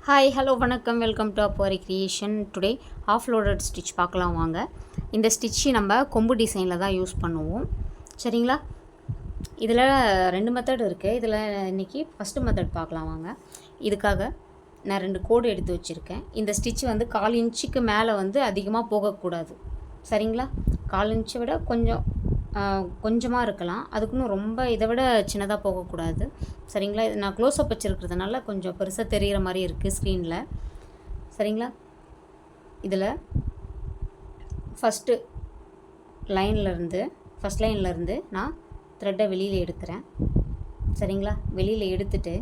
Hi hello வணக்கம் welcome to அப்போரி creation. Today half loaded stitch பார்க்கலாம் வாங்க. இந்த ஸ்டிச்சு நம்ம கொம்பு டிசைனில் தான் யூஸ் பண்ணுவோம். சரிங்களா? இதில் 2 மெத்தட் இருக்குது. இதில் இன்றைக்கி ஃபஸ்ட்டு மெத்தட் பார்க்கலாம் வாங்க. இதுக்காக நான் 2 கோடு எடுத்து வச்சுருக்கேன். இந்த ஸ்டிச் வந்து 1/4 இன்ச்சுக்கு மேலே வந்து அதிகமாக போகக்கூடாது. சரிங்களா? 1/4 இன்ச்சை விட கொஞ்சமாக இருக்கலாம். அதுக்குன்னு ரொம்ப இதை விட சின்னதாக போகக்கூடாது. சரிங்களா? இது நான் க்ளோஸ்அப் வச்சுருக்கிறதுனால கொஞ்சம் பெருசாக தெரிகிற மாதிரி இருக்குது ஸ்க்ரீனில். சரிங்களா? இதில் ஃபஸ்ட் லைன்லேருந்து நான் த்ரெட்டை வெளியில் எடுக்கிறேன். சரிங்களா? வெளியில் எடுத்துட்டு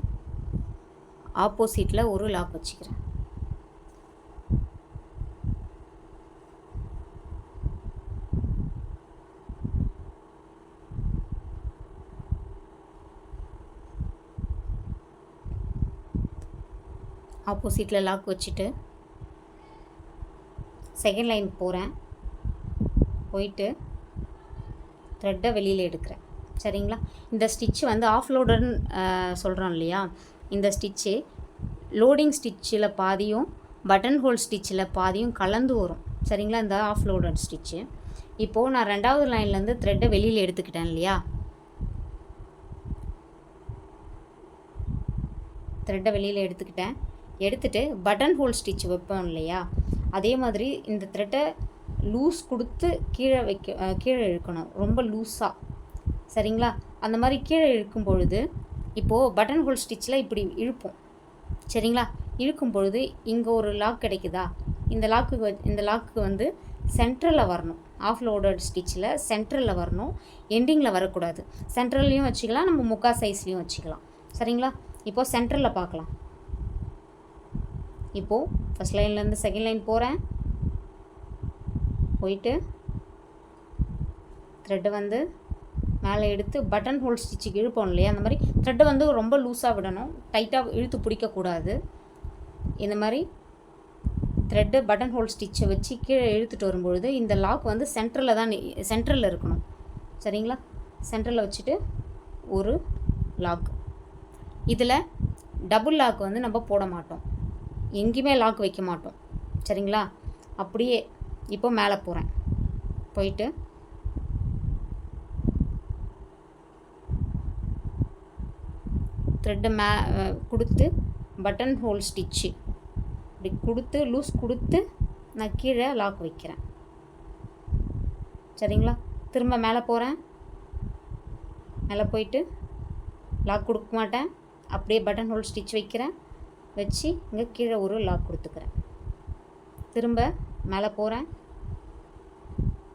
ஆப்போசிட்டில் ஒரு லாக் வச்சுக்கிறேன். ஆப்போசிட்டில் லாக் வச்சுட்டு செகண்ட் லைன் போயிட்டு த்ரெட்டை வெளியில் எடுக்கிறேன். சரிங்களா? இந்த ஸ்டிச்சு வந்து ஆஃப் லோடர்னு சொல்கிறோம் இல்லையா? இந்த ஸ்டிச்சு லோடிங் ஸ்டிச்சில் பாதியும் பட்டன் ஹோல் ஸ்டிச்சில் பாதியும் கலந்து வரும். சரிங்களா? இந்த ஆஃப் லோடட் ஸ்டிச்சு. இப்போது நான் 2வது லைன்லேருந்து த்ரெட்டை வெளியில் எடுத்துக்கிட்டேன் இல்லையா? த்ரெட்டை வெளியில் எடுத்துட்டு பட்டன் ஹோல் ஸ்டிச் வைப்போம் இல்லையா? அதே மாதிரி இந்த த்ரெட்டை லூஸ் கொடுத்து கீழே இழுக்கணும், ரொம்ப லூஸாக. சரிங்களா? அந்த மாதிரி கீழே இழுக்கும் பொழுது இப்போது பட்டன் ஹோல் ஸ்டிச்சில் இப்படி இழுப்போம். சரிங்களா? இழுக்கும் பொழுது இங்கே ஒரு லாக் கிடைக்குதா? இந்த லாக்கு வந்து சென்ட்ரலில் வரணும். ஆஃப் லோடட் ஸ்டிச்சில் சென்ட்ரலில் வரணும், எண்டிங்கில் வரக்கூடாது. சென்ட்ரல்லையும் வச்சுக்கலாம், நம்ம முக்கா சைஸ்லேயும் வச்சுக்கலாம். சரிங்களா? இப்போது சென்ட்ரலில் பார்க்கலாம். இப்போது ஃபஸ்ட் லைன்லேருந்து செகண்ட் லைன் போயிட்டு த்ரெட்டை வந்து மேலே எடுத்து பட்டன் ஹோல் ஸ்டிச்சுக்கு இழுப்போம் இல்லையா? அந்த மாதிரி த்ரெட்டை வந்து ரொம்ப லூஸாக விடணும், டைட்டாக இழுத்து பிடிக்கக்கூடாது. இந்த மாதிரி த்ரெட்டு பட்டன் ஹோல் ஸ்டிச்சை வச்சு கீழே இழுத்துட்டு வரும்பொழுது இந்த லாக் வந்து சென்ட்ரலில் இருக்கணும். சரிங்களா? சென்ட்ரலில் வச்சுட்டு ஒரு லாக். இதில் டபுள் லாக் வந்து நம்ம போட மாட்டோம், எங்கேயுமே லாக் வைக்க மாட்டோம். சரிங்களா? அப்படியே இப்போ மேலே போயிட்டு த்ரெட்டை கொடுத்து பட்டன் ஹோல் ஸ்டிச்சு இப்படி கொடுத்து லூஸ் கொடுத்து நான் கீழே லாக் வைக்கிறேன். சரிங்களா? திரும்ப மேலே போயிட்டு லாக் கொடுக்க மாட்டேன், அப்படியே பட்டன் ஹோல் ஸ்டிச் வச்சு இங்கே கீழே ஒரு லாக் கொடுத்துக்கிறேன். திரும்ப மேலே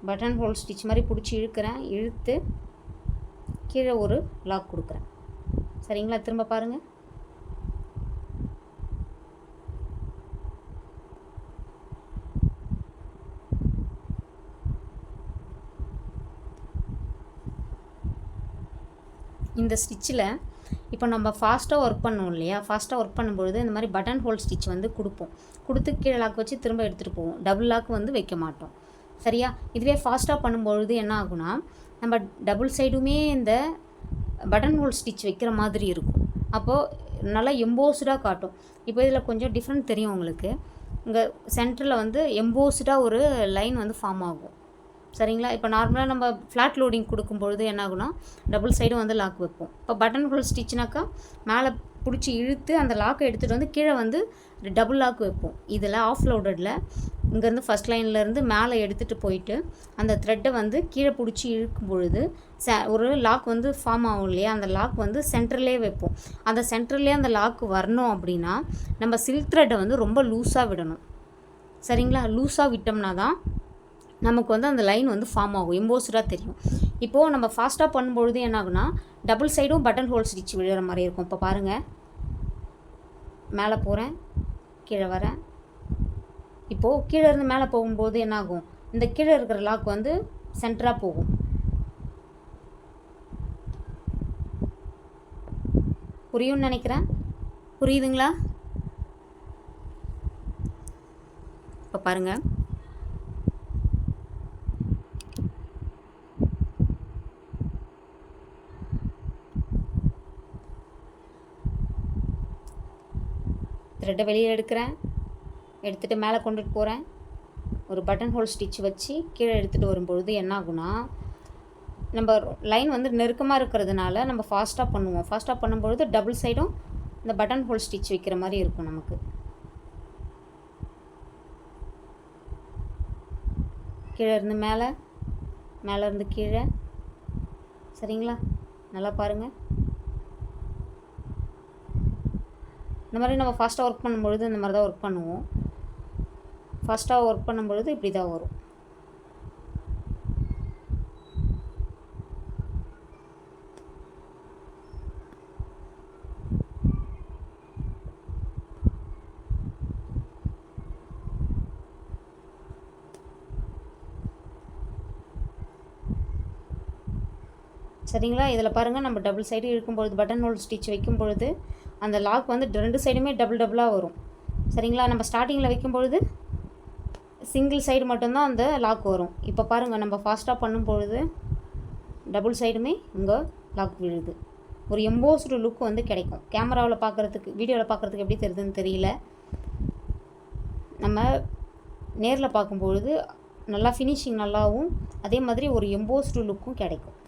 பட்டன் ஹோல் ஸ்டிச் மாதிரி பிடிச்சி இழுத்து கீழே ஒரு லாக் கொடுக்குறேன். சரிங்களா? திரும்ப பாருங்கள். இந்த ஸ்டிச்சில் இப்போ நம்ம ஃபாஸ்ட்டாக ஒர்க் பண்ணுவோம் இல்லையா? ஃபாஸ்ட்டாக ஒர்க் பண்ணும்பொழுது இந்த மாதிரி பட்டன் ஹோல் ஸ்டிச் வந்து கொடுத்து கீழே லாக் வச்சு திரும்ப எடுத்துகிட்டு போவோம். டபுள் லாக் வந்து வைக்க மாட்டோம். சரியா? இதுவே ஃபாஸ்ட்டாக பண்ணும்பொழுது என்ன ஆகுனா, நம்ம டபுள் சைடுமே இந்த பட்டன் ஹோல் ஸ்டிச் வைக்கிற மாதிரி இருக்கும். அப்போது நல்லா எம்போஸ்டாக காட்டும். இப்போ இதில் கொஞ்சம் டிஃப்ரெண்ட் தெரியும் உங்களுக்கு. இங்கே சென்டரில் வந்து எம்போஸ்டாக ஒரு லைன் வந்து ஃபார்ம் ஆகும். சரிங்களா? இப்போ நார்மலாக நம்ம ஃப்ளாட் லோடிங் கொடுக்கும்பொழுது என்ன ஆகுனா, டபுள் சைடும் வந்து லாக் வைப்போம். இப்போ பட்டன் ஹோல் ஸ்டிச்னாக்கா மேலே பிடிச்சி இழுத்து அந்த லாக்கை எடுத்துகிட்டு வந்து கீழே வந்து டபுள் லாக் வைப்போம். இதில் ஆஃப் லோடடில் இங்கேருந்து ஃபஸ்ட் லைன்லேருந்து மேலே எடுத்துகிட்டு போயிட்டு அந்த த்ரெட்டை வந்து கீழே பிடிச்சி இழுக்கும் பொழுது ஒரு லாக் வந்து ஃபார்ம் ஆகும் இல்லையா? அந்த லாக் வந்து சென்டர்லேயே வைப்போம். அந்த சென்டர்லேயே அந்த லாக் வரணும் அப்படின்னா நம்ம சில்க் த்ரெட்டை வந்து ரொம்ப லூஸாக விடணும். சரிங்களா? லூஸாக விட்டோம்னா தான் நமக்கு வந்து அந்த லைன் வந்து ஃபார்ம் ஆகும், எம்போஸ்டாக தெரியும். இப்போது நம்ம ஃபாஸ்ட்டாக பண்ணும்பொழுது என்ன ஆகுனா, டபுள் சைடும் பட்டன் ஹோல் ஸ்டிச் விழுற மாதிரி இருக்கும். இப்போ பாருங்கள், மேலே கீழே வரேன். இப்போது கீழே இருந்து மேலே போகும்போது என்ன ஆகும், இந்த கீழே இருக்கிற லாக் வந்து சென்டராக போகும். புரியும்னு நினைக்கிறேன். புரியுதுங்களா? இப்போ பாருங்கள், த்ரெட்டை வெளியே எடுக்கிறேன், எடுத்துகிட்டு மேலே கொண்டுட்டு போகிறேன். ஒரு பட்டன் ஹோல் ஸ்டிச் வச்சு கீழே எடுத்துகிட்டு வரும்பொழுது என்ன ஆகுனா, நம்ம லைன் வந்து நெருக்கமாக இருக்கிறதுனால நம்ம ஃபாஸ்ட்டாக பண்ணுவோம். ஃபாஸ்ட்டாக பண்ணும்பொழுது டபுள் சைடும் இந்த பட்டன் ஹோல் ஸ்டிச் வைக்கிற மாதிரி இருக்கும் நமக்கு. கீழே இருந்து மேலே, மேலே இருந்து கீழே. சரிங்களா? நல்லா பாருங்கள். இந்த மாதிரி நம்ம ஃபாஸ்ட்டாக ஒர்க் பண்ணும்பொழுது இந்த மாதிரி தான் ஒர்க் பண்ணுவோம். ஃபாஸ்ட்டாக ஒர்க் பண்ணும்பொழுது இப்படி தான் வரும். சரிங்களா? இதில் பாருங்கள், நம்ம டபுள் சைடு இழுக்கும்பொழுது பட்டன் ஹோல் ஸ்டிச் வைக்கும்பொழுது அந்த லாக் வந்து 2 சைடுமே டபுளாக வரும். சரிங்களா? நம்ம ஸ்டார்டிங்கில் வைக்கும்பொழுது சிங்கிள் சைடு மட்டும்தான் அந்த லாக் வரும். இப்போ பாருங்கள், நம்ம ஃபாஸ்ட்டாக பண்ணும்பொழுது டபுள் சைடுமே இங்கே லாக் விழுது. ஒரு எம்போஸ்டு லுக் வந்து கிடைக்கும். கேமராவில் பார்க்குறதுக்கு, வீடியோவில் பார்க்குறதுக்கு எப்படி தெரியுதுன்னு தெரியல. நம்ம நேரில் பார்க்கும்பொழுது நல்லா ஃபினிஷிங் நல்லாவும், அதே மாதிரி ஒரு எம்போஸ்டு லுக்கும் கிடைக்கும்.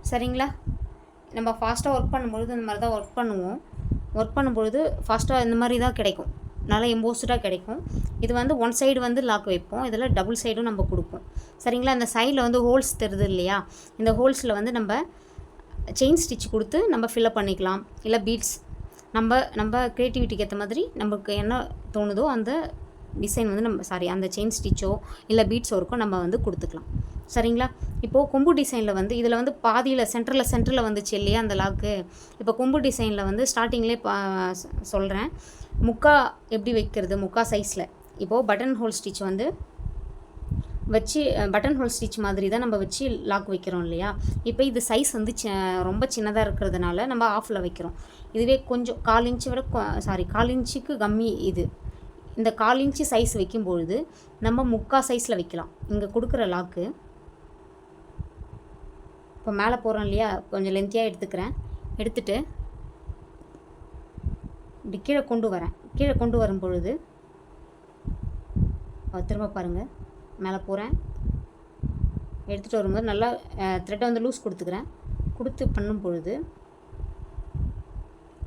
சரிங்களா? நம்ம ஃபாஸ்ட்டாக ஒர்க் பண்ணும்பொழுது இந்த மாதிரி தான் ஒர்க் பண்ணுவோம். ஒர்க் பண்ணும்பொழுது ஃபாஸ்ட்டாக இந்த மாதிரி தான் கிடைக்கும், நல்லா எம்போஸ்டாக கிடைக்கும். இது வந்து ஒன் சைடு வந்து லாக் வைப்போம், இதில் டபுள் சைடும் நம்ம கொடுப்போம். சரிங்களா? இந்த சைடில் வந்து ஹோல்ஸ் தெரியுது இல்லையா? இந்த ஹோல்ஸில் வந்து நம்ம செயின் ஸ்டிச் கொடுத்து நம்ம ஃபில்லப் பண்ணிக்கலாம். இல்லை பீட்ஸ், நம்ம க்ரியேட்டிவிட்டிக்கு ஏற்ற மாதிரி நமக்கு என்ன தோணுதோ அந்த டிசைன் வந்து அந்த செயின் ஸ்டிச்சோ இல்லை பீட்ஸ் ஒர்க்கோ நம்ம வந்து கொடுத்துக்கலாம். சரிங்களா? இப்போது கொம்பு டிசைனில் வந்து இதில் வந்து பாதியில் சென்டரில் வந்துச்சு இல்லையா அந்த லாக்கு. இப்போ கொம்பு டிசைனில் வந்து ஸ்டார்டிங்லேயே சொல்கிறேன், முக்கா எப்படி வைக்கிறது, முக்கா சைஸில். இப்போது பட்டன் ஹோல் ஸ்டிச் வந்து வச்சு, பட்டன் ஹோல் ஸ்டிச் மாதிரி தான் நம்ம வச்சு லாக் வைக்கிறோம் இல்லையா? இப்போ இது சைஸ் வந்து ரொம்ப சின்னதாக இருக்கிறதுனால நம்ம ஆஃபில் வைக்கிறோம். இதுவே கொஞ்சம் 1/4 இன்ச்சு விட 1/4 இன்ச்சுக்கு கம்மி. இந்த 1/4 இன்ச்சு சைஸ் வைக்கும்பொழுது நம்ம முக்கா சைஸில் வைக்கலாம். இங்கே கொடுக்குற லாக்கு இப்போ மேலே போகிறோம் இல்லையா, கொஞ்சம் லென்த்தியாக எடுத்துக்கிறேன். எடுத்துகிட்டு இப்படி கீழே கொண்டு வரேன். கீழே கொண்டு வரும் பொழுது திரும்ப பாருங்கள், மேலே போகிறேன். எடுத்துகிட்டு வரும்போது நல்லா த்ரெட்டை வந்து லூஸ் கொடுத்துக்கிறேன். கொடுத்து பண்ணும் பொழுது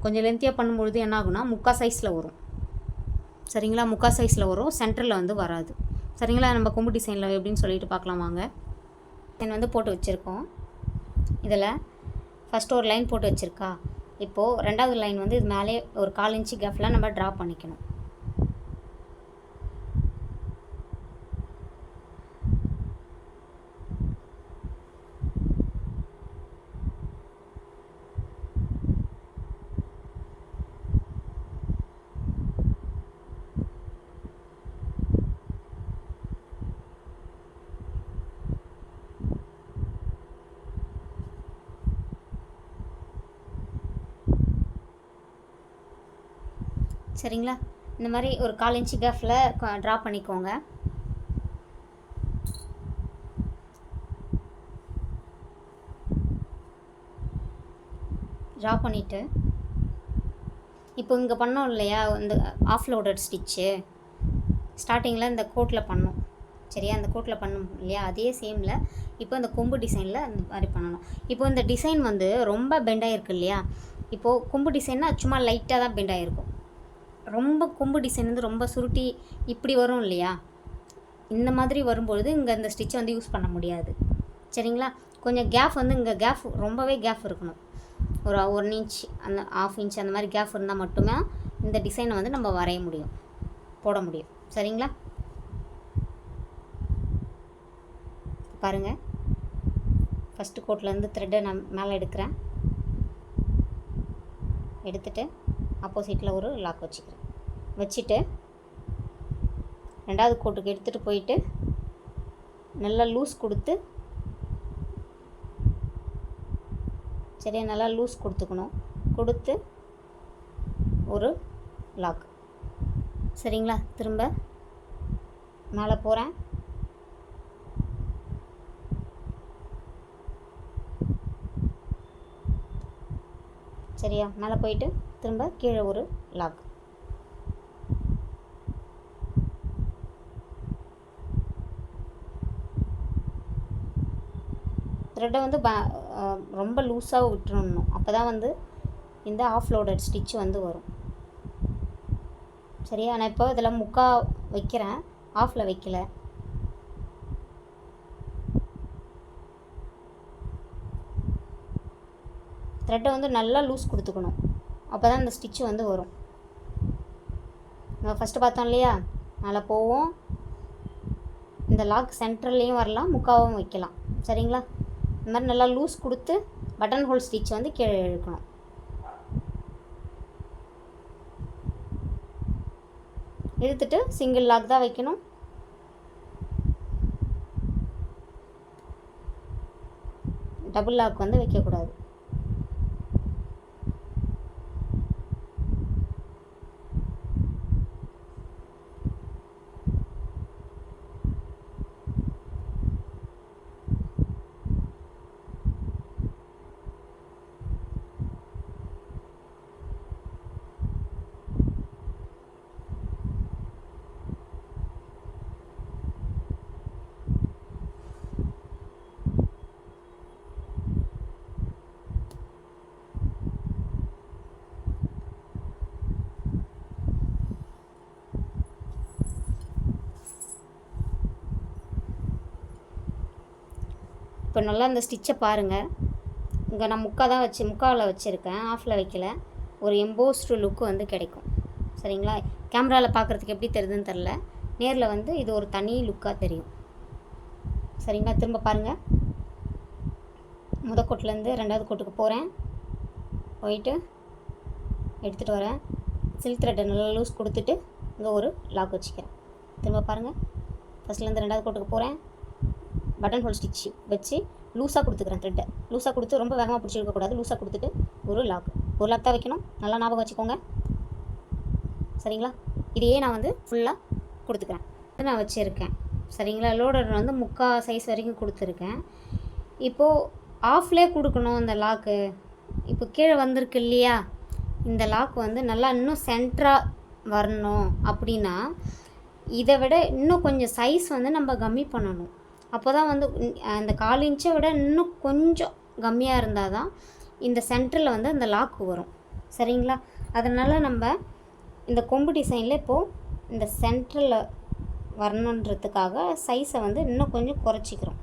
கொஞ்சம் லென்த்தியாக பண்ணும்பொழுது என்ன ஆகுனா முக்கா சைஸில் வரும். சரிங்களா? முக்கா சைஸில் வரும், சென்டரில் வந்து வராது. சரிங்களா? நம்ம கொம்பு டிசைனில் எப்படின்னு சொல்லிட்டு பார்க்கலாம் வாங்க. டிசைன் வந்து போட்டு வச்சுருக்கோம். இதில் ஃபஸ்ட்டு ஒரு லைன் போட்டு வச்சுருக்கா. இப்போது ரெண்டாவது லைன் வந்து இது மேலே ஒரு 1/4 இன்ச்சு கேப்பில் நம்ம ட்ரா பண்ணிக்கணும். சரிங்களா? இந்த மாதிரி ஒரு 1/4 இன்ச்சு கேப்பில் ட்ரா பண்ணிக்கோங்க. ட்ரா பண்ணிவிட்டு இப்போ இங்கே பண்ணோம் இல்லையா, இந்த ஆஃப் லோடட் ஸ்டிச்சு ஸ்டார்டிங்கில் இந்த கோட்டில் பண்ணோம். சரியா? அந்த கோட்டில் பண்ணோம் இல்லையா, அதே சேமில் இப்போ இந்த கொம்பு டிசைனில் அந்த மாதிரி பண்ணணும். இப்போ இந்த டிசைன் வந்து ரொம்ப பெண்டாகிருக்கு இல்லையா? இப்போது கொம்பு டிசைன்னா சும்மா லைட்டாக தான் பெண்டாகிருக்கும். ரொம்ப கொம்பு டிசைன் வந்து ரொம்ப சுருட்டி இப்படி வரும் இல்லையா, இந்த மாதிரி வரும்பொழுது இங்கே இந்த ஸ்டிச்சை வந்து யூஸ் பண்ண முடியாது. சரிங்களா? கொஞ்சம் கேப் வந்து இங்கே ரொம்பவே கேப் இருக்கணும். ஒரு 1 இன்ச், அந்த 1/2 இன்ச் அந்த மாதிரி கேப் இருந்தால் மட்டுமே இந்த டிசைனை வந்து நம்ம வரைய முடியும், போட முடியும். சரிங்களா? பாருங்கள், ஃபஸ்ட்டு கோட்லேருந்து த்ரெட்டை நான் மேலே எடுக்கிறேன். எடுத்துகிட்டு ஆப்போசிட்டில் ஒரு லாக் வச்சுட்டு ரெண்டாவது கோட்டுக்கு எடுத்துகிட்டு போயிட்டு நல்லா லூஸ் கொடுத்து, சரியா, நல்லா லூஸ் கொடுத்து ஒரு லாக். சரிங்களா? திரும்ப மேலே போகிறேன். சரியா? மேலே போயிட்டு திரும்ப கீழே ஒரு லாக். த்ரெட்டை வந்து ரொம்ப லூஸாக விட்டுறணும். அப்போ தான் வந்து இந்த ஆஃப் லோடட் ஸ்டிச் வந்து வரும். சரியா? நான் இப்போ இதில் முக்கால் வைக்கிறேன், ஆஃபில் வைக்கல. த்ரெட்டை வந்து நல்லா லூஸ் கொடுத்துக்கணும். அப்போ தான் இந்த ஸ்டிச்சு வந்து வரும். நம்ம ஃபஸ்ட்டு பார்த்தோம் இல்லையா, மேலே போவோம், இந்த லாக் சென்டர்லேயும் வரலாம், முக்காவும் வைக்கலாம். சரிங்களா? இந்த மாதிரி நல்லா லூஸ் கொடுத்து பட்டன் ஹோல் ஸ்டிச் வந்து கீழே இழுக்கணும். இழுத்துட்டு சிங்கிள் லாக் தான் வைக்கணும். டபுள் லாக் வந்து வைக்கக்கூடாது. இப்போ நல்லா இந்த ஸ்டிச்சை பாருங்கள். இங்கே நான் முக்காவில் வச்சுருக்கேன், ஆஃபில் வைக்கல. ஒரு எம்போஸ்டு லுக்கு வந்து கிடைக்கும். சரிங்களா? கேமராவில் பார்க்குறதுக்கு எப்படி தெரியுதுன்னு தெரில, நேரில் வந்து இது ஒரு தனி லுக்காக தெரியும். சரிங்களா? திரும்ப பாருங்கள். முதல் கோட்டிலேருந்து ரெண்டாவது கோட்டுக்கு போகிறேன், போயிட்டு எடுத்துகிட்டு வரேன். சில்க் த்ரெட்டை நல்லா லூஸ் கொடுத்துட்டு இங்கே ஒரு லாக் வச்சுக்கிறேன். திரும்ப பாருங்கள். ஃபஸ்ட்லேருந்து ரெண்டாவது கோட்டுக்கு போகிறேன், பட்டன் ஹோல் ஸ்டிச் வச்சு லூஸாக கொடுத்துக்கிறேன். த்ரெட்டை லூஸாக கொடுத்து ரொம்ப வேகமாக பிடிச்சி இருக்கக்கூடாது. லூஸாக கொடுத்துட்டு ஒரு லாக் தான் வைக்கணும். நல்லா ஞாபகம் வச்சுக்கோங்க. சரிங்களா? இதையே நான் வந்து ஃபுல்லாக கொடுத்துக்கிறேன். நான் வச்சுருக்கேன். சரிங்களா? லோடர் வந்து முக்கால் சைஸ் வரைக்கும் கொடுத்துருக்கேன். இப்போது ஆஃப்லேயே கொடுக்கணும் இந்த லாக்கு. இப்போ கீழே வந்திருக்கு இல்லையா, இந்த லாக் வந்து நல்லா இன்னும் சென்டராக வரணும் அப்படின்னா இதை விட இன்னும் கொஞ்சம் சைஸ் வந்து நம்ம கம்மி பண்ணணும். அப்போ தான் வந்து அந்த 1/4 இன்ச்சை விட இன்னும் கொஞ்சம் கம்மியாக இருந்தால் தான் இந்த சென்டரில் வந்து அந்த லாக்கு வரும். சரிங்களா? அதனால் நம்ம இந்த கொம்பு டிசைனில் இப்போது இந்த சென்டரில் வரணுன்றதுக்காக சைஸை வந்து இன்னும் கொஞ்சம் குறைச்சிக்கிறோம்.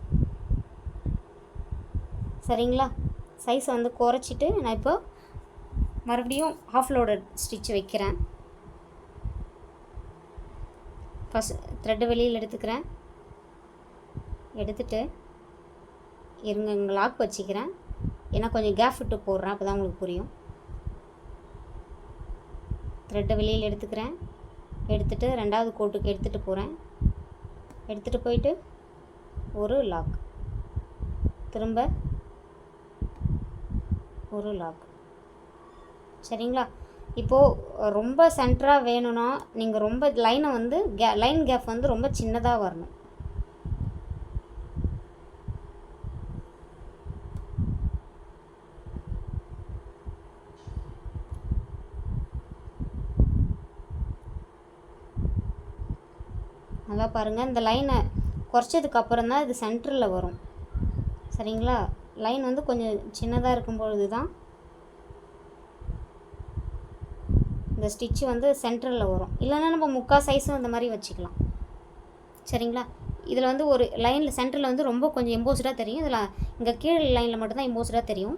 சரிங்களா? சைஸை வந்து குறைச்சிட்டு நான் இப்போ மறுபடியும் ஆஃப் லோடட் ஸ்டிச் வைக்கிறேன். ஃபஸ்ட் த்ரெட்டை வெளியில் எடுத்துக்கிறேன். எடுத்துகிட்டு இங்கே லாக் வச்சுக்கிறேன். ஏன்னா கொஞ்சம் கேப் விட்டு போடுறேன், அப்போ தான் உங்களுக்கு புரியும். த்ரெட்டை வெளியில் எடுத்துக்கிறேன். எடுத்துகிட்டு ரெண்டாவது கோட்டுக்கு எடுத்துகிட்டு போகிறேன். எடுத்துகிட்டு போயிட்டு ஒரு லாக், திரும்ப ஒரு லாக். சரிங்களா? இப்போது ரொம்ப சென்டராக வேணும்னா நீங்கள் ரொம்ப லைனை வந்து லைன் கேப் வந்து ரொம்ப சின்னதாக வரணும். நல்லா பாருங்கள். இந்த லைனை குறைச்சதுக்கப்புறம் தான் இது சென்டரில் வரும். சரிங்களா? லைன் வந்து கொஞ்சம் சின்னதாக இருக்கும்பொழுது தான் இந்த ஸ்டிச்சு வந்து சென்டரில் வரும். இல்லைன்னா நம்ம முக்கால் சைஸும் இந்த மாதிரி வச்சுக்கலாம். சரிங்களா? இதில் வந்து ஒரு லைனில் சென்டரில் வந்து ரொம்ப கொஞ்சம் எம்போஸ்டாக தெரியும். இதில் இங்கே கீழே லைனில் மட்டும்தான் எம்போஸ்டாக தெரியும்.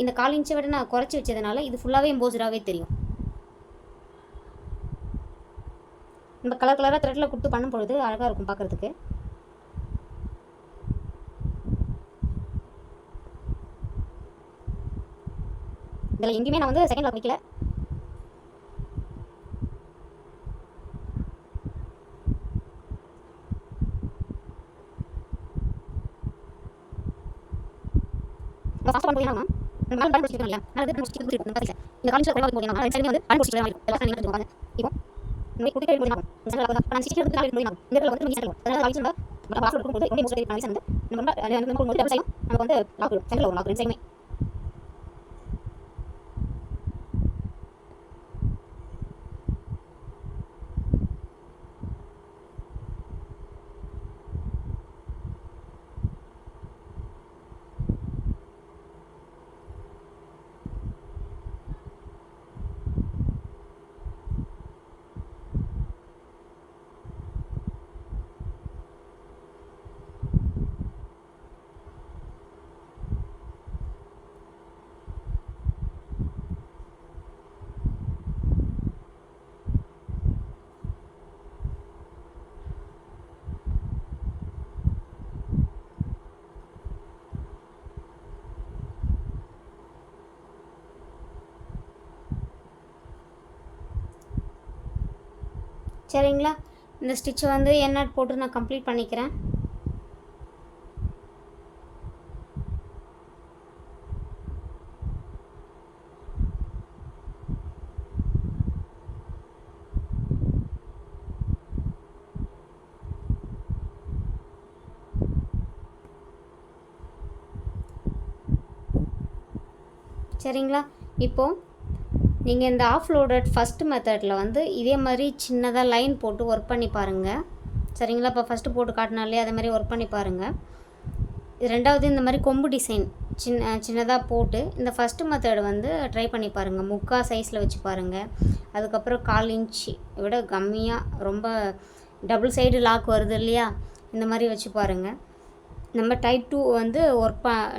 இந்த 1/4 இன்ச்சை விட நான் குறைச்சி வச்சதுனால இது ஃபுல்லாகவே எம்போஸ்டாகவே தெரியும். நம்ம கலர் கலராக த்ரெட்டில் கொடுத்து பண்ணும் பொழுது அழகாக இருக்கும் பார்க்குறதுக்கு. இதில் எங்கேயுமே நான் வந்து செகண்ட் லாக் வைக்கல. ஃபாஸ்ட் பண்ண போயிடலாம். நம்ம பட்டன் பிடிச்சிக்கலாம் இல்லையா, நான் வந்து முடிச்சு கொடுத்துருக்கேன். இந்த காலேஜில் குறைவாக போயிடலாம். நான் சைடு வந்து பட்டன் பிடிச்சிக்கலாம். எல்லாம் நீங்கள் எடுத்துக்கோங்க. இப்போ நம்ம குட்டி கையில் முடியும். நான் ஸ்டிச் எடுத்து காலேஜ் முடியும். இந்த இடத்துல வந்து நம்ம ஈஸியாக அதனால் காலேஜ் நம்ம பாஸ்ட் கொடுக்கும்போது ரொம்ப மோஸ்ட் பண்ணி வந்து நம்ம போகும்போது டபுள் சைடும் நமக்கு வந்து லாக் சென்டரில் வரும். லாக் ரெண்டு சைடுமே சரிங்களா? இந்த ஸ்டிச்சை வந்து எண்ணாட் போட்டு நான் கம்ப்ளீட் பண்ணிக்கிறேன். சரிங்களா? இப்போது நீங்கள் இந்த ஆஃப் லோடட் ஃபஸ்ட்டு மெத்தடில் வந்து இதே மாதிரி சின்னதாக லைன் போட்டு ஒர்க் பண்ணி பாருங்கள். சரிங்களா? இப்போ ஃபஸ்ட்டு போட்டு காட்டினாலே அதே மாதிரி ஒர்க் பண்ணி பாருங்கள். ரெண்டாவது இந்த மாதிரி கொம்பு டிசைன் சின்னதாக போட்டு இந்த ஃபஸ்ட்டு மெத்தட் வந்து ட்ரை பண்ணி பாருங்கள். முக்கால் சைஸில் வச்சு பாருங்கள். அதுக்கப்புறம் 1/4 இன்ச்சு விட கம்மியாக ரொம்ப டபுள் சைடு லாக் வருது இல்லையா, இந்த மாதிரி வச்சு பாருங்கள். நம்ம டைப் 2 வந்து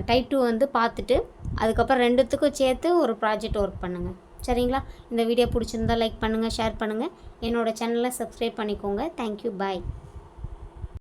டைப் 2 வந்து பார்த்துட்டு அதுக்கப்புறம் ரெண்டுத்துக்கும் சேர்த்து ஒரு ப்ராஜெக்ட் ஒர்க் பண்ணுங்கள். சரிங்களா? இந்த வீடியோ பிடிச்சிருந்தா லைக் பண்ணுங்கள், ஷேர் பண்ணுங்கள். என்னோடய சேனலை சப்ஸ்கிரைப் பண்ணிக்கோங்க. தேங்க்யூ, பாய்.